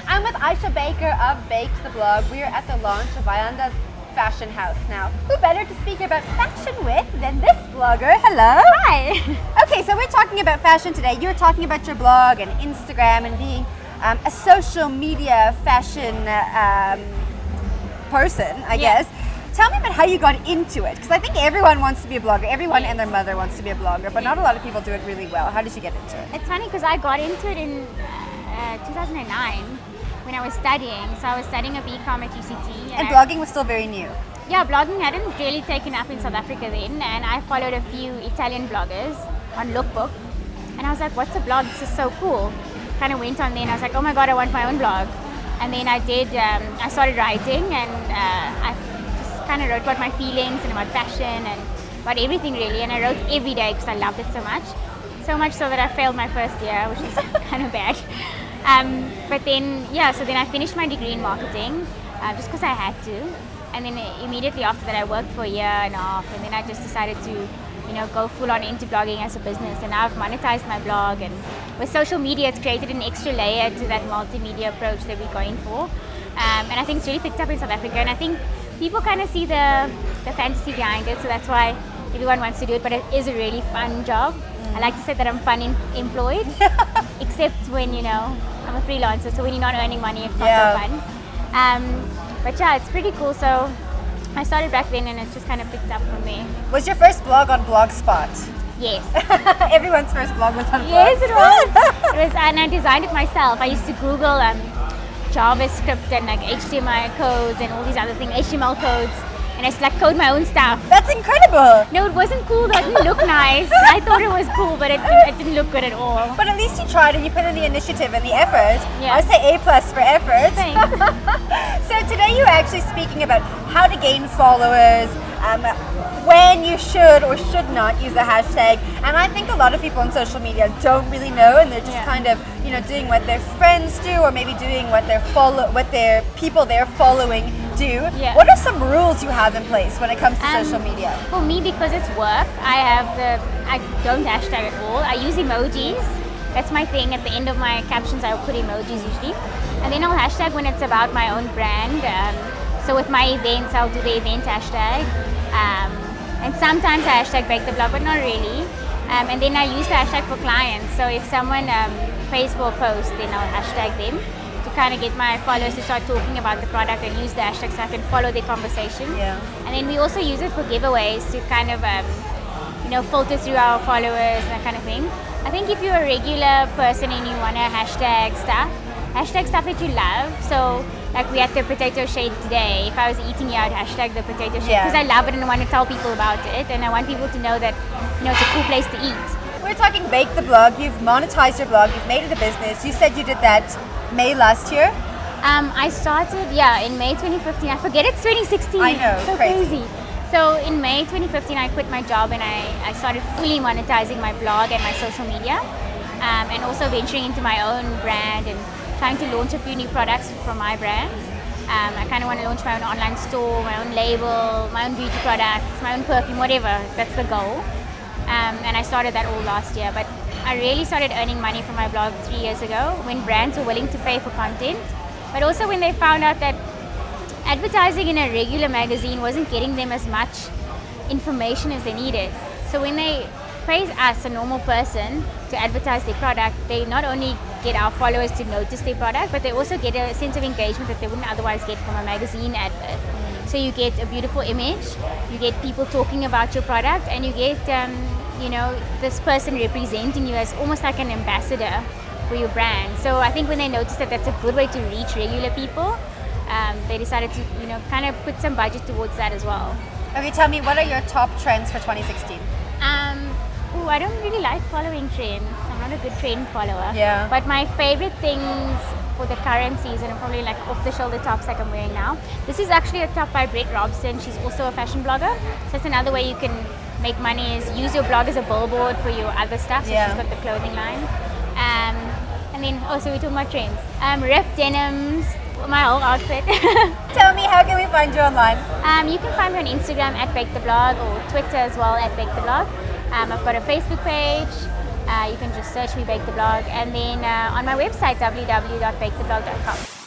I'm with Aisha Baker of Bake the Blog. We're at the launch of Ayanda's fashion house now. Who better to speak about fashion with than this blogger? Hello. Hi. Okay, so we're talking about fashion today. You're talking about your blog and Instagram and being a social media fashion person, I guess. Tell me about how you got into it, because I think everyone wants to be a blogger. Everyone and their mother wants to be a blogger, but not a lot of people do it really well. How did you get into it? It's funny because I got into it in 2009 when I was studying. So I was studying a BCom at UCT. And blogging was still very new. Yeah, blogging hadn't really taken up in South Africa then, and I followed a few Italian bloggers on Lookbook, and I was like, what's a blog? This is so cool. Kind of went on there and I was like, oh my god, I want my own blog. And then I did, I started writing, and I kind of wrote about my feelings and about fashion and about everything really, and I wrote every day because I loved it so much so that I failed my first year, which is kind of bad. But then so then I finished my degree in marketing just because I had to, and then immediately after that I worked for a year and a half, and then I just decided to go full on into blogging as a business, and now I've monetized my blog, and with social media it's created an extra layer to that multimedia approach that we're going for, and I think it's really picked up in South Africa, and I think people kind of see the fantasy behind it, so that's why everyone wants to do it, but it is a really fun job. I like to say that I'm fun employed, except when I'm a freelancer, so when you're not earning money it's not so fun. But yeah, it's pretty cool, so I started back then and it just kind of picked up from there. Was your first blog on Blogspot? Yes. Everyone's first blog was on Blogspot. Yes, it was. And I designed it myself. I used to Google JavaScript and like HTML codes and all these other things, HTML codes, and I just like code my own stuff. That's incredible. No, it wasn't cool. That didn't look nice. I thought it was cool, but it didn't look good at all. But at least you tried and you put in the initiative and the effort. Yeah. I say A+ for effort. Thanks. So today you're actually speaking about how to gain followers, when you should or should not use a hashtag, and I think a lot of people on social media don't really know, and they're just kind of doing what their friends do, or maybe doing what their people they're following do. What are some rules you have in place when it comes to social media? For me, because it's work, I don't hashtag at all. I use emojis. That's my thing. At the end of my captions I will put emojis usually, and then I'll hashtag when it's about my own brand. So with my events I'll do the event hashtag, and sometimes I hashtag Bake the Blog, but not really. And then I use the hashtag for clients. So if someone pays for a post, then I'll hashtag them to kind of get my followers to start talking about the product and use the hashtag so I can follow their conversation. And then we also use it for giveaways to kind of filter through our followers and that kind of thing. I think if you're a regular person and you want to hashtag stuff that you love. So like we had the potato shade today. If I was eating it, I'd hashtag the potato shade because I love it and I want to tell people about it, and I want people to know that it's a cool place to eat. We're talking Bake the Blog. You've monetized your blog. You've made it a business. You said you did that May last year. I started in May 2015. I forget it's 2016. I know, so crazy. So in May 2015, I quit my job and I started fully monetizing my blog and my social media, and also venturing into my own brand and trying to launch a few new products from my brand. I kind of want to launch my own online store, my own label, my own beauty products, my own perfume, whatever. That's the goal. And I started that all last year. But I really started earning money from my blog 3 years ago when brands were willing to pay for content, but also when they found out that advertising in a regular magazine wasn't getting them as much information as they needed. So when they pay us, a normal person, to advertise their product, they not only get our followers to notice their product, but they also get a sense of engagement that they wouldn't otherwise get from a magazine advert. So you get a beautiful image, you get people talking about your product, and you get this person representing you as almost like an ambassador for your brand. So I think when they noticed that that's a good way to reach regular people, they decided to kind of put some budget towards that as well. Okay, tell me, what are your top trends for 2016? I don't really like following trends. I'm not a good trend follower. Yeah. But my favorite things for the current season are probably like off-the-shoulder tops like I'm wearing now. This is actually a top by Brett Robson. She's also a fashion blogger. So that's another way you can make money, is use your blog as a billboard for your other stuff. So she's got the clothing line. And then also we talk about trends. Riff denims, my whole outfit. Tell me, how can we find you online? You can find me on Instagram at Bake the Blog, or Twitter as well at Bake the Blog. I've got a Facebook page, You can just search me Bake the Blog, and then on my website www.baketheblog.com.